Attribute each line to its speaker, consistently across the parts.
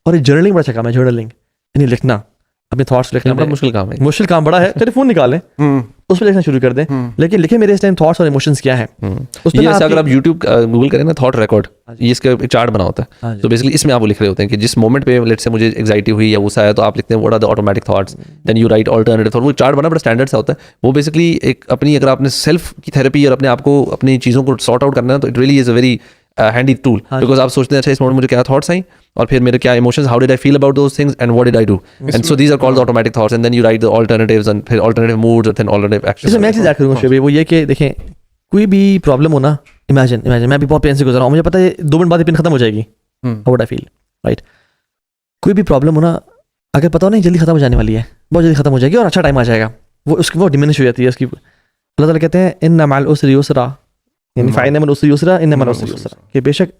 Speaker 1: اور یہ جرنلنگ بڑا اچھا کام ہے, جرنلنگ یعنی لکھنا, اپنے تھاٹس لکھنا
Speaker 2: بڑا مشکل کام ہے.
Speaker 1: مشکل کام بڑا ہے. ٹیلیفون نکالیں اس پہ لکھنا شروع کر دیں, لیکن لکھیں میرے اس ٹائم تھاٹس اور ایموشنس کیا ہیں.
Speaker 2: یہ ایسا اگر آپ یوٹیوب گوگل کریں نا تھاٹ ریکارڈ, یہ اس کا ایک چارٹ بنا ہوتا ہے. تو بیسکلی اس میں آپ وہ لکھ رہے ہوتے ہیں کہ جس مومنٹ پہ لیٹ سے مجھے ایگزائٹی ہوئی یا غصہ آیا تو آپ لکھتے ہیں what are the automatic thoughts, then you write alternative thought. وہ چارٹ بنا بڑا اسٹینڈرڈ سا ہوتا ہے. وہ بیسکلی ایک اپنی اگر آپ نے سیلف کی تھیراپی اور اپنے آپ کو اپنی چیزوں کو سارٹ آؤٹ کرنا ہے تو it really is a very handy tool, because آپ سوچتے ہیں اچھا اس مومنٹ مجھے کیا تھاٹس آئیں اور پھر میرے کیا emotions, how did I feel about those things and what did I do, and so these are called automatic thoughts, and then you write the alternatives and پھر آلٹرنیٹیو موڈز اور then alternative actions.
Speaker 1: میں ایک چیز add کروں گا وہ یہ کہ دیکھیں کوئی بھی پرابلم ہو نا, امیجن میں بھی بہت پین سے گزر رہا ہوں, مجھے پتا ہے 2 منٹ بعد یہ پین ختم ہو جائے گی, how would I feel right. کوئی بھی پرابلم ہو نا, اگر پتا ہو نہیں جلدی ختم ہو جانے والی ہے, بہت جلدی ختم ہو جائے گی اور اچھا ٹائم آ جائے گا, وہ اس کی وہ ڈیمینش ہو جاتی ہے اس کی. اللہ تعالیٰ کہتے ہیں ان مع العسر یسرا, یعنی فإن مع العسر یسرا ان مع العسر یسرا, کہ بے شک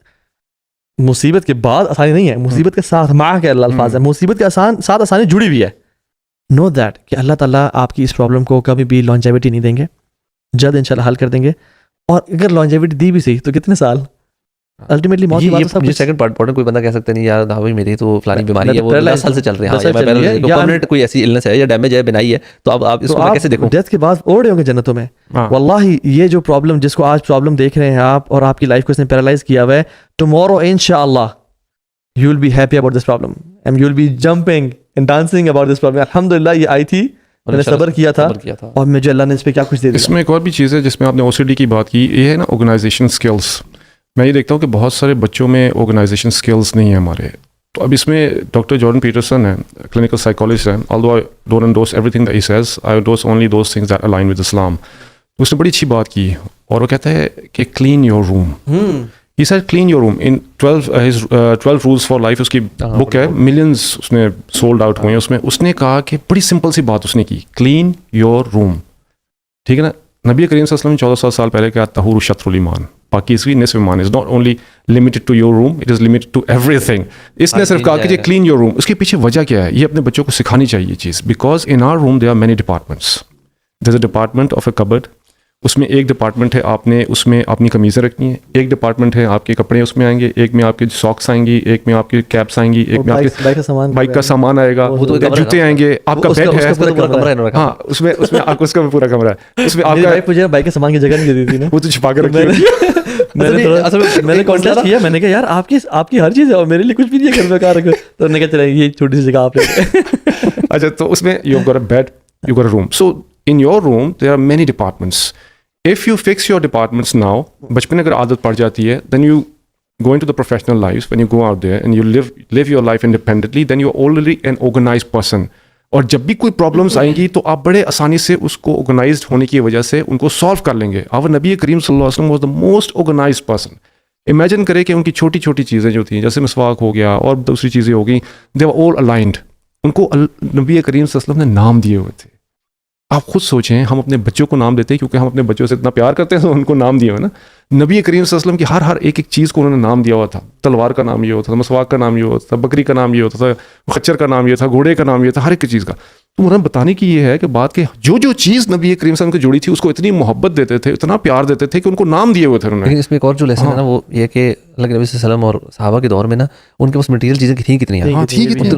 Speaker 1: مصیبت کے بعد آسانی نہیں ہے, مصیبت کے ساتھ مع کے اللہ الفاظ ہے, مصیبت کے ساتھ آسانی جڑی ہوئی ہے. نو دیٹ کہ اللہ تعالیٰ آپ کی اس پرابلم کو کبھی بھی لانجیوٹی نہیں دیں گے, جلد انشاءاللہ حل کر دیں گے. اور اگر لانجیوٹی دی بھی صحیح تو کتنے سال, الٹیمیٹلی موت کی بات. سب
Speaker 2: سیکنڈ پارٹ کوئی بندہ کہہ سکتا نہیں یار دھاوی میری تو فلانی بیماری ہے وہ 10 سال سے چل رہی ہے, پرماننٹ کوئی ایسی النس ہے یا ڈیمیج ہے بنائی ہے, تو اب آپ اس کو کیسے دیکھو.
Speaker 1: ڈیتھ کے بعد اوڑے ہوں گے جنتوں میں. واللہ یہ جو پرابلم جس کو آج پرابلم دیکھ رہے ہیں آپ اور آپ کی لائف کو اس نے پیرالائز کیا ہوا ہے, ٹمورو انشاءاللہ you will be happy about this problem and you will be jumping and dancing about this problem. الحمدللہ یہ آئی تھی, میں نے صبر کیا تھا اور مجھے اللہ نے اس پہ کیا کچھ دے دیا.
Speaker 3: اس میں ایک اور بھی چیز ہے جس میں آپ نے OCD کی بات کی, یہ ہے نا آرگنائزیشن سکلز. میں یہ دیکھتا ہوں کہ بہت سارے بچوں میں آرگنائزیشن سکلز نہیں ہیں ہمارے. تو اب اس میں ڈاکٹر جارڈن پیٹرسن ہے, کلینکل سائیکالوجسٹ ہے, although I don't endorse everything that he says, I endorse only those things that align with Islam. تو اس نے بڑی اچھی بات کی اور وہ کہتا ہے کہ clean your room. He said clean your room in 12 rules for life, اس کی بک ہے, ملینز اس نے سولڈ آؤٹ ہوئے ہیں اس میں. اس نے کہا کہ بڑی سمپل سی بات اس نے کی, کلین یور روم. ٹھیک ہے نا, نبی کریم صلی اللہ علیہ وسلم 1400 سال پہلے کہا طہور شطر الایمان, پاکیزگی نصف ایمان. Is not only limited to your room, it is limited to everything. اس نے صرف کہا کہ کلین یور روم. اس کے پیچھے وجہ کیا ہے, یہ اپنے بچوں کو سکھانی چاہیے یہ چیز, because in our room there are many departments. There is a department of a cupboard, اس میں ایک ڈپارٹمنٹ ہے آپ نے اس میں اپنی قمیضیں رکھنی ہیں, ایک ڈپارٹمنٹ ہے آپ کے کپڑے اس میں آئیں گے, ایک میں آپ کے ساکس آئیں گی, ایک میں آپ کے کیپس آئیں گی, ایک میں آپ کے بائک کا سامان آئے گا, جوتے آئیں گے, آپ کا بیڈ ہے, ہاں اس میں آپ کو اس کا پورا کمرہ ہے. اس میں آپ کا
Speaker 1: بائک کے سامان کی جگہ نہیں دے دی تھی نا,
Speaker 3: وہ تو چھپا کے رکھی ہے.
Speaker 1: میں نے کانٹیکٹ کیا, میں نے کہا یار آپ کی ہر چیز ہے اور میرے لیے کچھ بھی نہیں ہے, گھر میں کہاں رکھو, تو نے کہا چلے یہ چھوٹی سی جگہ آپ لے.
Speaker 3: اچھا, تو اس میں you got a bad, you got a room. So in your room there are many departments. If you fix your departments now, بچپن اگر عادت پڑ جاتی ہے, then you go into the professional lives, when you go out there and you live your life independently, then you're already an organized person. اور جب بھی کوئی پرابلمس آئیں گی تو آپ بڑے آسانی سے اس کو آرگنائزڈ ہونے کی وجہ سے ان کو سالو کر لیں گے. اور نبی کریم صلی اللہ علیہ وسلم was the most organized person. Imagine کرے کہ ان کی چھوٹی چھوٹی چیزیں جو تھیں, جیسے مسواک ہو گیا اور دوسری چیزیں ہو گئیں, they were all aligned. ان کو نبی کریم صلی اللہ علیہ وسلم نے نام دیے ہوئے تھے. آپ خود سوچیں, ہم اپنے بچوں کو نام دیتے ہیں کیونکہ ہم اپنے بچوں سے اتنا پیار کرتے ہیں تو ان کو نام دیے ہوئے نا. نبی کریم صلی اللہ علیہ وسلم کی ہر ایک چیز کو انہوں نے نام دیا ہوا تھا. تلوار کا نام یہ ہوتا تھا, مسواک کا نام یہ ہوتا تھا, بکری کا نام یہ ہوتا تھا, خچر کا نام یہ تھا, گھوڑے کا نام یہ تھا, ہر ایک چیز کا. تو انہوں نے بتانے کی یہ ہے کہ بات کہ جو چیز نبی کریم صلی اللہ علیہ وسلم کو جوڑی تھی اس کو اتنی محبت دیتے تھے, اتنا پیار دیتے تھے کہ ان کو نام دیے ہوئے تھے انہوں نے.
Speaker 2: لیکن اس میں ایک اور جو لیسن ہے نا وہ یہ کہ اللہ کے نبی صلی اللہ علیہ وسلم اور صحابہ کے دور میں نا ان کے پاس مٹیریل چیزیں تھیں کتنی ہیں,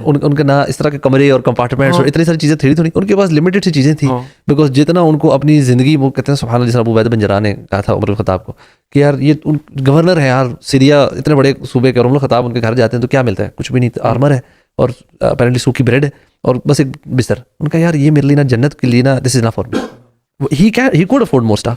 Speaker 2: ان کے نا اس طرح کے کمرے اور کمپارٹمنٹس اور اتنی ساری چیزیں تھوڑی تھوڑی, ان کے پاس لمیٹڈ سی چیزیں تھیں. بیکاز جتنا ان کو اپنی زندگی, وہ کہتے ہیں سبحان اللہ, جس طرح ابو عبیدہ بن جراح نے کہا تھا عمر الخطاب کو کہ یار یہ گورنر ہے یار سیریا, اتنے بڑے صوبے کے, اور عمر الخطاب ان کے گھر جاتے ہیں تو کیا ملتا ہے, کچھ بھی نہیں, آرمر ہے اور اپیرنٹلی سوکھی بریڈ ہے اور بس ایک بستر. ان کا یار یہ میرے لیے نا جنت کے لیے نا this is not for me. He could afford more stuff.